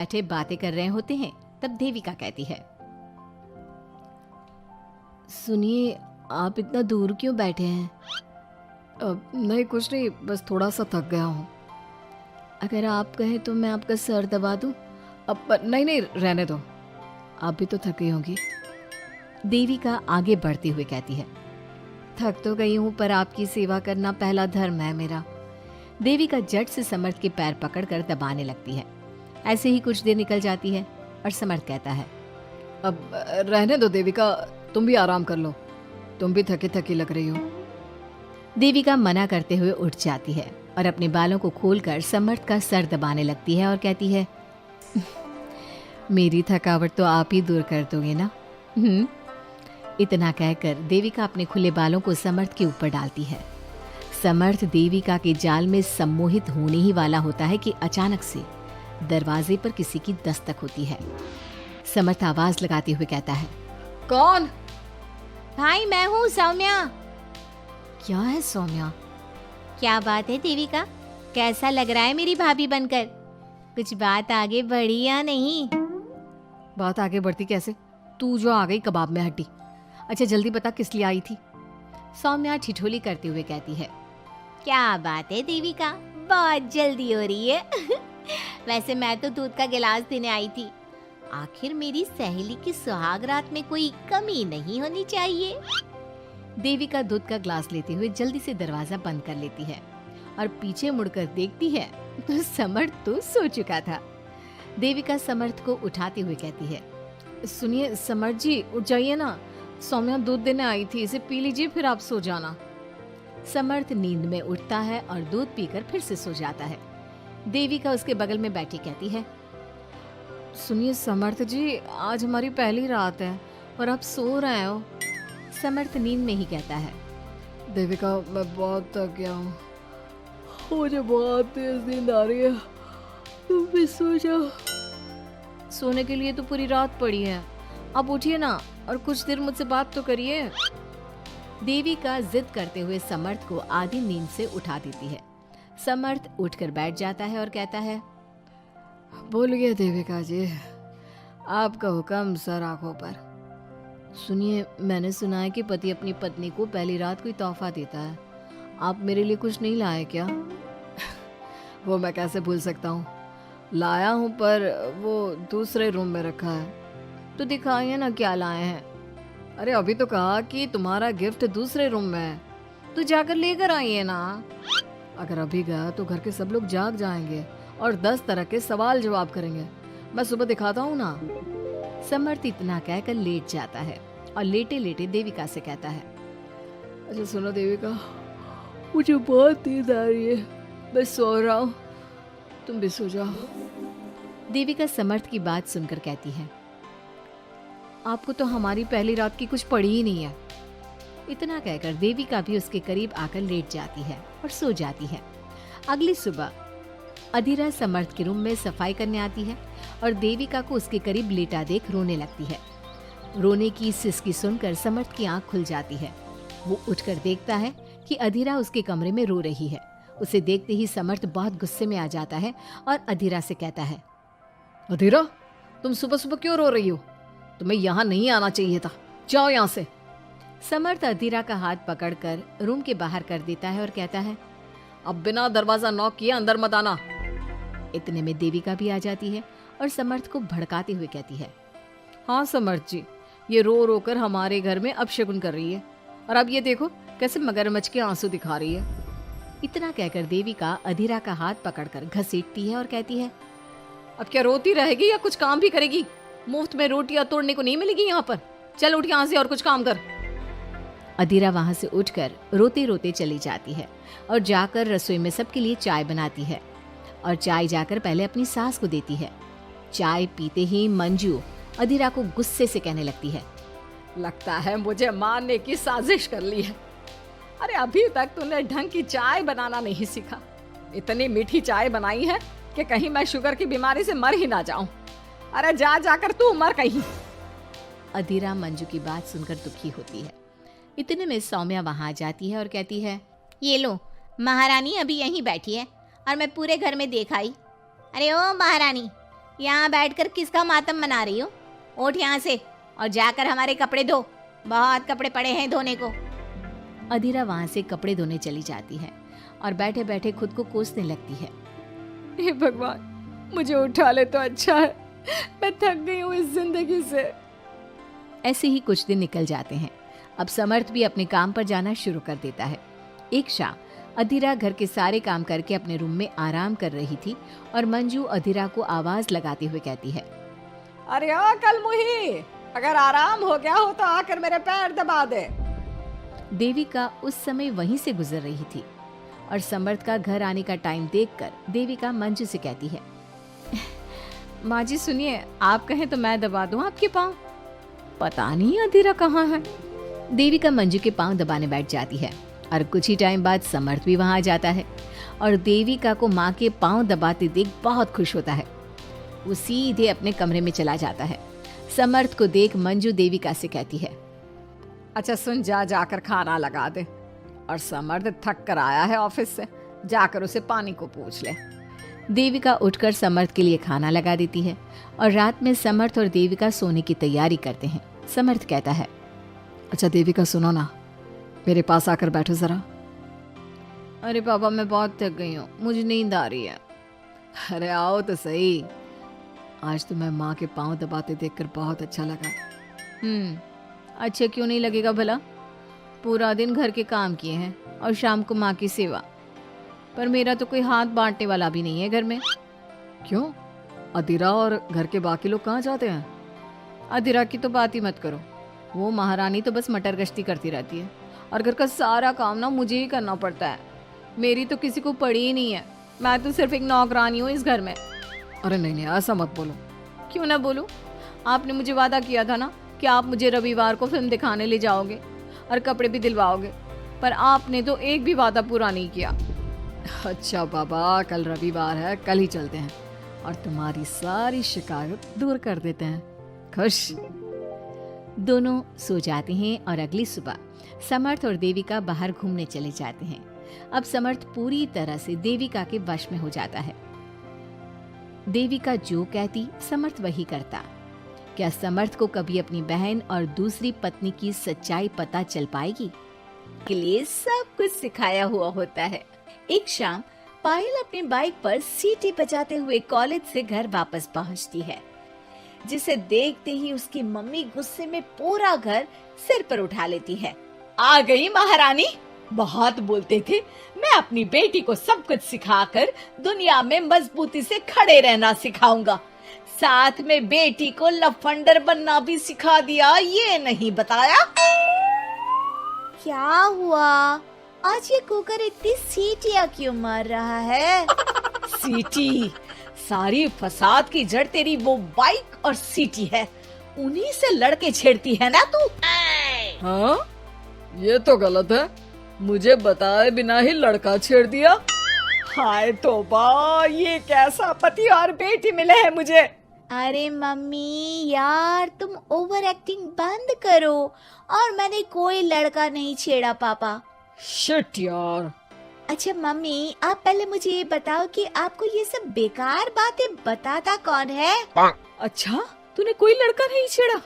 बैठे बातें कर रहे होते हैं, तब देविका कहती है, सुनिए, आप इतना दूर क्यों बैठे हैं? नहीं, कुछ नहीं, बस थोड़ा सा थक गया हूँ। अगर आप कहें तो मैं आपका सर दबा दूँ? नहीं नहीं, रहने दो, आप भी तो थक गई होंगी। देविका आगे बढ़ते हुए कहती है, थक तो गई हूँ, पर आपकी सेवा करना पहला धर्म है मेरा। देविका झट से समर्थ के पैर पकड़कर दबाने लगती है। ऐसे ही कुछ देर निकल जाती है और समर्थ कहता है, अब रहने दो देविका, तुम भी आराम कर लो, तुम भी थकी थकी लग रही हो। देविका मना करते हुए उठ जाती है और अपने बालों को खोलकर समर्थ का सर दबाने लगती है और कहती है, मेरी थकावट तो आप ही दूर कर दोगे ना? इतना कहकर देविका अपने खुले बालों को समर्थ के ऊपर डालती है। समर्थ देविका के जाल में सम्मोहित होने ही वाला होता है कि अचानक से दरवाजे पर किसी की दस्तक होती है। समर्थ आवाज लगाते हुए कहता है, कौन? भाई, मैं हूँ, सौम्या। क्या है सौम्या? क्या बात है देविका, कैसा लग रहा है मेरी भाभी बनकर? कुछ बात आगे बढ़ी या नहीं? बात आगे बढ़ती कैसे? तू जो आ गई कबाब में हड्डी। अच्छा जल्दी बता, किस लिए आई थी? सौम्या ठिठोली करते हुए कहती है, क्या बात है देविका, बहुत जल्दी हो रही है। वैसे मैं तो दूध का गिलास देने आई थी। आखिर मेरी सहेली की सुहाग रात में कोई कमी नहीं होनी चाहिए। देविका दूध का ग्लास लेते हुए जल्दी से दरवाजा बंद कर लेती है और पीछे मुड़कर देखती है तो समर्थ तो सो चुका था। देविका समर्थ को उठाते हुए कहती है, सुनिए समर्थ जी, उठ जाइए ना, सौम्या दूध देने आई थी, इसे पी लीजिए, फिर आप सो जाना। समर्थ नींद में उठता है और दूध पीकर फिर से सो जाता है। देविका उसके बगल में बैठी कहती है, सुनिए समर्थ जी, आज हमारी पहली रात है और आप सो रहे हो। समर्थ नींद में ही कहता है, देविका मैं बहुत थक गया हूँ, मुझे बहुत तेज नींद आ रही है, तुम भी सो जाओ। सोने के लिए तो पूरी रात पड़ी है, आप उठिए ना और कुछ देर मुझसे बात तो करिए। देविका जिद करते हुए समर्थ को आधी नींद से उठा देती है। समर्थ उठकर बैठ जाता है और कहता है, बोलिए देविका जी, आपका हुक्म सर आंखों पर। सुनिए, मैंने सुना है कि पति अपनी पत्नी को पहली रात कोई तोहफा देता है, आप मेरे लिए कुछ नहीं लाए क्या? वो मैं कैसे भूल सकता हूँ, लाया हूँ, पर वो दूसरे रूम में रखा है। तो दिखाइए ना क्या लाए हैं। अरे अभी तो कहा कि तुम्हारा गिफ्ट दूसरे रूम में है, तो जाकर लेकर आइए ना। अगर अभी गया तो घर के सब लोग जाग जाएंगे और 10 तरह के सवाल जवाब करेंगे। मैं सुबह दिखाता हूँ ना। समर्थ इतना कहकर लेट जाता है और लेटे लेटे देविका से कहता है, अच्छा सुनो देविका, मुझे बहुत नींद आ रही है, मैं सो रहा हूँ, तुम भी सो जाओ। देविका समर्थ की बात सुनकर कहती है, आपको तो हमारी पहली रात की कुछ पड़ी ही नहीं है। इतना कहकर देविका भी उसके करीब आकर लेट जाती है और सो जाती है। अगली सुबह अधीरा समर्थ के रूम में सफाई करने आती है और देविका को उसके करीब लेटा देख रोने लगती है। रोने की सिसकी सुनकर समर्थ की आंख खुल जाती है। वो उठकर देखता है कि अधीरा उसके कमरे में रो रही है। उसे देखते ही समर्थ बहुत गुस्से में आ जाता है और अधीरा से कहता है, अधीरा, तुम सुबह सुबह क्यों रो रही हो? तुम्हें यहाँ नहीं आना चाहिए था, जाओ यहाँ से। समर्थ अधीरा का हाथ पकड़कर रूम के बाहर कर देता है और कहता है, अब बिना दरवाजा नॉक किए अंदर मत आना। इतने में देविका भी आ जाती है और समर्थ को भड़काते हुए कहती है, हाँ समर्थ जी, ये रो रो कर हमारे घर में अपशगुन कर रही है, और अब ये देखो कैसे मगरमच्छ के आंसू दिखा रही है। इतना कहकर देविका अधीरा का हाथ पकड़कर घसीटती है और कहती है, अब क्या रोती रहेगी या कुछ काम भी करेगी? मुफ्त में रोटियां तोड़ने को नहीं मिलेगी यहाँ पर, चल उठ यहाँ से और कुछ काम कर। अधीरा वहां से उठकर रोते रोते चली जाती है और जाकर रसोई में सबके लिए चाय बनाती है और चाय जाकर पहले अपनी सास को देती है। चाय पीते ही मंजू अधीरा को गुस्से से कहने लगती है, लगता है मुझे मारने की साजिश कर ली है। अरे अभी तक तूने ढंग की चाय बनाना नहीं सीखा। इतनी मीठी चाय बनाई है कि कहीं मैं शुगर की बीमारी से मर ही ना जाऊं। अरे जा जाकर तू मर कहीं। अधीरा मंजू की बात सुनकर दुखी होती है। इतने में सौम्या वहां आ जाती है और कहती है, ये लो, महारानी अभी यहीं बैठी है और मैं पूरे घर में देख आई। अरे ओ महारानी, यहाँ बैठकर किसका मातम मना रही हो? उठ यहाँ से और जाकर हमारे कपड़े धो, बहुत कपड़े पड़े हैं धोने को। अधीरा वहां से कपड़े धोने चली जाती है और बैठे बैठे खुद को कोसने लगती है। हे भगवान, मुझे उठा ले तो अच्छा है, मैं थक गई हूँ इस जिंदगी से। ऐसे ही कुछ दिन निकल जाते हैं। अब समर्थ भी अपने काम पर जाना शुरू कर देता है। एक शाम अधीरा घर के सारे काम करके अपने रूम में आराम कर रही थी और मंजू अधीरा को आवाज लगाते हुए कहती है, अरे ओ कल मुही, अगर आराम हो गया हो तो आकर मेरे पैर दबा दे। देविका उस समय वहीं से गुजर रही थी और समर्थ का घर आने का टाइम देखकर देविका मंजू से कहती है, माँ जी सुनिए, आप कहें तो मैं दबा दूं आपके पाँव। पता नहीं अधीरा कहाँ है। देविका मंजू के पांव दबाने बैठ जाती है और कुछ ही टाइम बाद समर्थ भी वहां आ जाता है और देविका को माँ के पांव दबाते देख बहुत खुश होता है। वो सीधे अपने कमरे में चला जाता है। समर्थ को देख मंजू देविका से कहती है, अच्छा सुन, जाकर खाना लगा दे, और समर्थ थक कर आया है ऑफिस से, जाकर उसे पानी को पूछ ले। देविका उठकर समर्थ के लिए खाना लगा देती है और रात में समर्थ और देविका सोने की तैयारी करते हैं। समर्थ कहता है, अच्छा देविका सुनो ना, मेरे पास आकर बैठो जरा। अरे पापा, मैं बहुत थक गई हूँ, मुझे नींद आ रही है। अरे आओ तो सही, आज तो मैं माँ के पाँव दबाते देखकर बहुत अच्छा लगा। अच्छा क्यों नहीं लगेगा भला? पूरा दिन घर के काम किए हैं और शाम को माँ की सेवा, पर मेरा तो कोई हाथ बांटने वाला भी नहीं है घर में। क्यों? अधीरा और घर के बाकी लोग कहाँ जाते हैं? अधीरा की तो बात ही मत करो, वो महारानी तो बस मटर गश्ती करती रहती है और घर का सारा काम ना मुझे ही करना पड़ता है। मेरी तो किसी को पड़ी ही नहीं है, मैं तो सिर्फ एक नौकरानी हूँ इस घर में। अरे नहीं, ऐसा मत बोलो। क्यों ना बोलूं? आपने मुझे वादा किया था ना कि आप मुझे रविवार को फिल्म दिखाने ले जाओगे और कपड़े भी दिलवाओगे, पर आपने तो एक भी वादा पूरा नहीं किया। अच्छा बाबा, कल रविवार है, कल ही चलते हैं और तुम्हारी सारी शिकायत दूर कर देते हैं। खुश? दोनों सो जाते हैं और अगली सुबह समर्थ और देविका बाहर घूमने चले जाते हैं। अब समर्थ पूरी तरह से देविका के वश में हो जाता है। देविका जो कहती समर्थ वही करता। क्या समर्थ को कभी अपनी बहन और दूसरी पत्नी की सच्चाई पता चल पाएगी? के लिए सब कुछ सिखाया हुआ होता है। एक शाम पायल अपनी बाइक पर सीटी बजाते हुए कॉलेज से घर वापस पहुंचती है, जिसे देखते ही उसकी मम्मी गुस्से में पूरा घर सिर पर उठा लेती है। आ गई महारानी, बहुत बोलते थे मैं अपनी बेटी को सब कुछ सिखाकर दुनिया में मजबूती से खड़े रहना सिखाऊंगा, साथ में बेटी को लफंडर बनना भी सिखा दिया, ये नहीं बताया। क्या हुआ? आज ये कुकर इतनी सीटियां क्यों मार रहा है? सीटी? सारी फसाद की जड़ तेरी वो बाइक और सीटी है, उन्हीं से लड़के छेड़ती है ना तू। हाँ, ये तो गलत है, मुझे बताए बिना ही लड़का छेड़ दिया। हाय तौबा, ये कैसा पति और बेटी मिले हैं मुझे। अरे मम्मी यार, तुम ओवर एक्टिंग बंद करो, और मैंने कोई लड़का नहीं छेड़ा पापा। शिट यार। अच्छा मम्मी, आप पहले मुझे ये बताओ कि आपको ये सब बेकार बातें बताता कौन है? अच्छा, तूने कोई लड़का नहीं छेड़ा?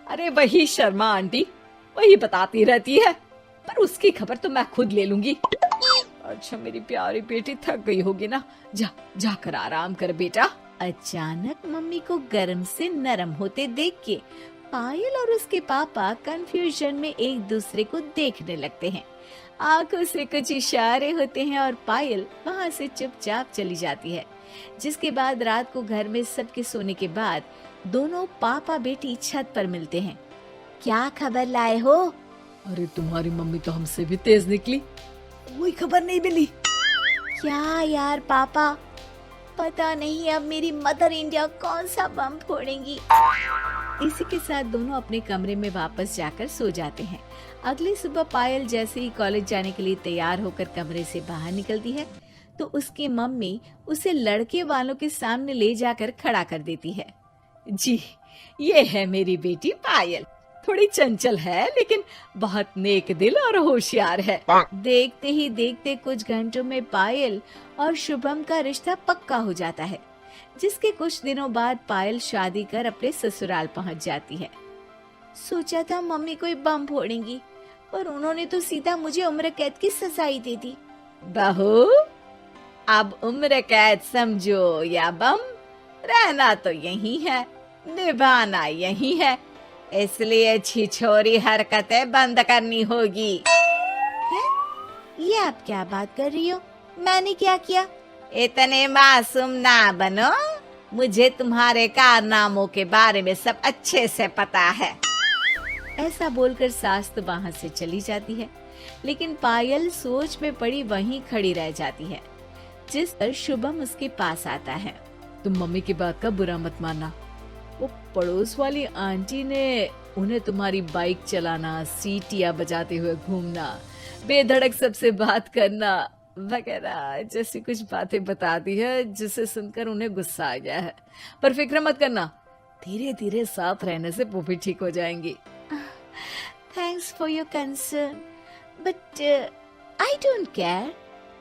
अरे वही शर्मा आंटी, वही बताती रहती है, पर उसकी खबर तो मैं खुद ले लूंगी। अच्छा मेरी प्यारी बेटी, थक गई होगी ना, जाकर आराम कर बेटा। अचानक मम्मी को गर्म से नरम होते देख के पायल और उसके पापा कंफ्यूजन में एक दूसरे को देखने लगते हैं। आंखों से कुछ इशारे होते हैं और पायल वहाँ से चुपचाप चली जाती है। जिसके बाद रात को घर में सबके सोने के बाद दोनों पापा बेटी छत पर मिलते हैं। क्या खबर लाए हो? अरे तुम्हारी मम्मी तो हमसे भी तेज निकली, कोई खबर नहीं मिली। क्या यार पापा, पता नहीं अब मेरी मदर इंडिया कौन सा बम फोड़ेंगी। इसी के साथ दोनों अपने कमरे में वापस जाकर सो जाते हैं। अगली सुबह पायल जैसे ही कॉलेज जाने के लिए तैयार होकर कमरे से बाहर निकलती है तो उसकी मम्मी उसे लड़के वालों के सामने ले जाकर खड़ा कर देती है। जी, ये है मेरी बेटी पायल, थोड़ी चंचल है लेकिन बहुत नेक दिल और होशियार है। देखते ही देखते कुछ घंटों में पायल और शुभम का रिश्ता पक्का हो जाता है। जिसके कुछ दिनों बाद पायल शादी कर अपने ससुराल पहुंच जाती है। सोचा था मम्मी कोई बम फोड़ेंगी, पर उन्होंने तो सीधा मुझे उम्र कैद की सजा ही दे दी। बहू, अब उम्र कैद समझो या बम, रहना तो यही है, निभाना यही है, इसलिए छिछोरी हरकतें बंद करनी होगी। ये आप क्या बात कर रही हो? मैंने क्या किया? इतने मासूम ना बनो, मुझे तुम्हारे कारनामों के बारे में सब अच्छे से पता है। ऐसा बोलकर सास तो वहाँ से चली जाती है, लेकिन पायल सोच में पड़ी वहीं खड़ी रह जाती है। जिस पर शुभम उसके पास आता है। तुम मम्मी की बात का बुरा मत मानना, वो पड़ोस वाली आंटी ने उन्हें तुम्हारी बाइक चलाना, सीटियां बजाते हुए घूमना, बेधड़क सबसे बात करना वगैरह जैसी कुछ बातें बता दी है, जिसे सुनकर उन्हें गुस्सा आ गया है। पर फिक्र मत करना, धीरे धीरे साथ रहने से वो भी ठीक हो जाएंगी। Thanks for your concern, but I don't care.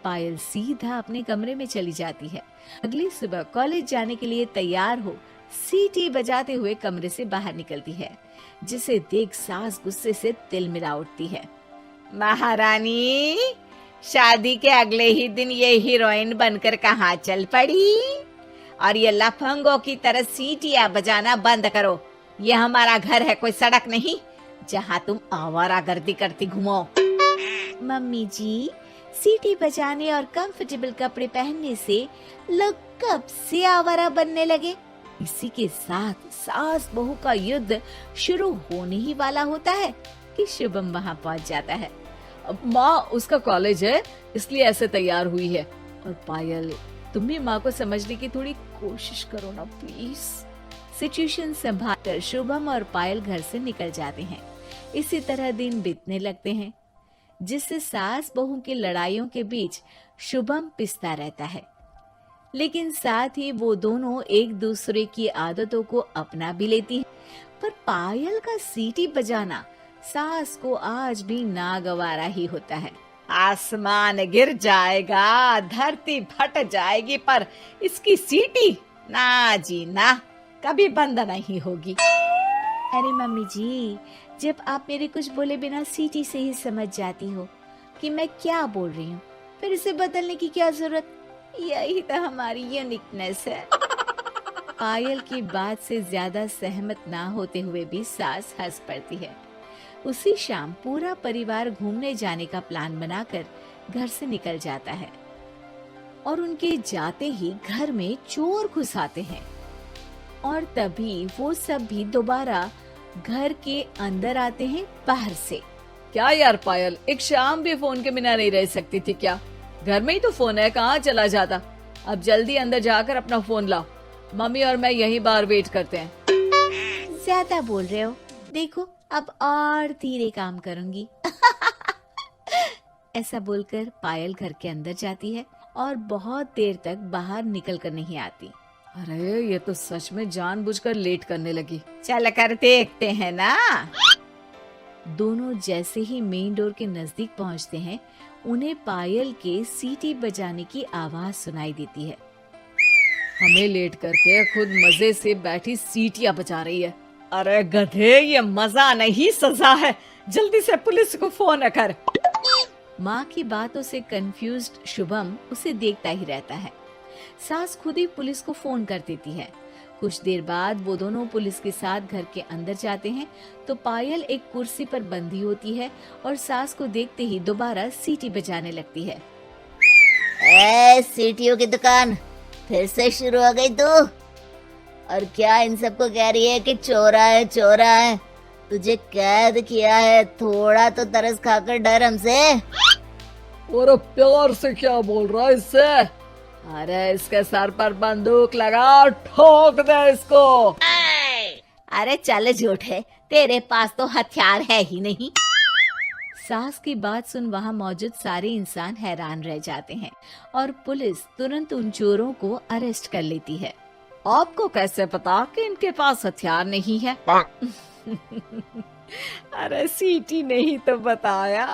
Payal सीधा अपने कमरे में चली जाती है। अगली सुबह कॉलेज जाने के लिए तैयार हो सीटी बजाते हुए कमरे से बाहर निकलती है, जिसे देख सास गुस्से से तिलमिला उठती है। महारानी, शादी के अगले ही दिन ये हीरोइन बनकर कहाँ चल पड़ी? और ये लफंगों की तरह सीटियां बजाना बंद करो। ये हमारा घर है, कोई सड़क नहीं जहाँ तुम आवारागर्दी करती घूमो। मम्मी जी, सीटी बजाने और कंफर्टेबल कपड़े पहनने से लोग कब से आवारा बनने लगे। इसी के साथ सास बहू का युद्ध शुरू होने ही वाला होता है कि शुभम वहाँ पहुँच जाता है। माँ, उसका कॉलेज है इसलिए ऐसे तैयार हुई है। और पायल, तुम भी माँ को समझने की थोड़ी कोशिश करो ना प्लीज। सिचुएशन संभालकर शुभम और पायल घर से निकल जाते हैं। इसी तरह दिन बीतने लगते हैं, जिससे सास बहू की लड़ाइयों के बीच शुभम पिसता रहता है, लेकिन साथ ही वो दोनों एक दूसरे की आदतों को अपना भी लेती हैं। पर पायल का सीटी बजाना सास को आज भी नागवारा ही होता है। आसमान गिर जाएगा, धरती फट जाएगी, पर इसकी सीटी ना जी ना, कभी बंद नहीं होगी। अरे मम्मी जी, जब आप मेरे कुछ बोले बिना सीटी से ही समझ जाती हो कि मैं क्या बोल रही हूँ, फिर इसे बदलने की क्या जरूरत? यही तो हमारी यूनिकनेस है। पायल की बात से ज्यादा सहमत ना होते हुए भी सास हंस पड़ती है। उसी शाम पूरा परिवार घूमने जाने का प्लान बनाकर घर से निकल जाता है, और उनके जाते ही घर में चोर घुस आते हैं, और तभी वो सब भी दोबारा घर के अंदर आते हैं बाहर से। क्या यार पायल, एक शाम भी फोन के बिना नहीं रह सकती थी क्या? घर में ही तो फोन है, कहाँ चला जाता? अब जल्दी अंदर जाकर अपना फोन लाओ, मम्मी और मैं यहीं बाहर वेट करते हैं। ज्यादा बोल रहे हो, देखो अब और धीरे काम करूंगी। ऐसा बोलकर पायल घर के अंदर जाती है और बहुत देर तक बाहर निकल कर नहीं आती। अरे ये तो सच में जानबूझकर लेट करने लगी। चल कर देखते हैं ना। दोनों जैसे ही मेन डोर के नजदीक पहुंचते हैं, उन्हें पायल के सीटी बजाने की आवाज सुनाई देती है। हमें लेट करके खुद मजे से बैठी सीटियां बजा रही है। अरे गधे, ये मजा नहीं सजा है, जल्दी से पुलिस को फोन कर। माँ की बातों से कंफ्यूज्ड शुभम उसे देखता ही रहता है। सास खुद ही पुलिस को फोन कर देती है। कुछ देर बाद वो दोनों पुलिस के साथ घर के अंदर जाते हैं तो पायल एक कुर्सी पर बंधी होती है और सास को देखते ही दोबारा सीटी बजाने लगती है। सीटियों की दुकान फिर से शुरू हो गई तू? और क्या इन सबको कह रही है कि चोरा है चोरा है? तुझे कैद किया है, थोड़ा तो तरस खाकर डर हमसे। और प्यार से क्या बोल रहा है इससे? अरे इसके सर पर बंदूक लगा, ठोक दे इसको। अरे चल झूठे, तेरे पास तो हथियार है ही नहीं। सास की बात सुन वहाँ मौजूद सारे इंसान हैरान रह जाते हैं और पुलिस तुरंत उन चोरों को अरेस्ट कर लेती है। आपको कैसे पता कि इनके पास हथियार नहीं है? अरे सीटी नहीं तो बताया।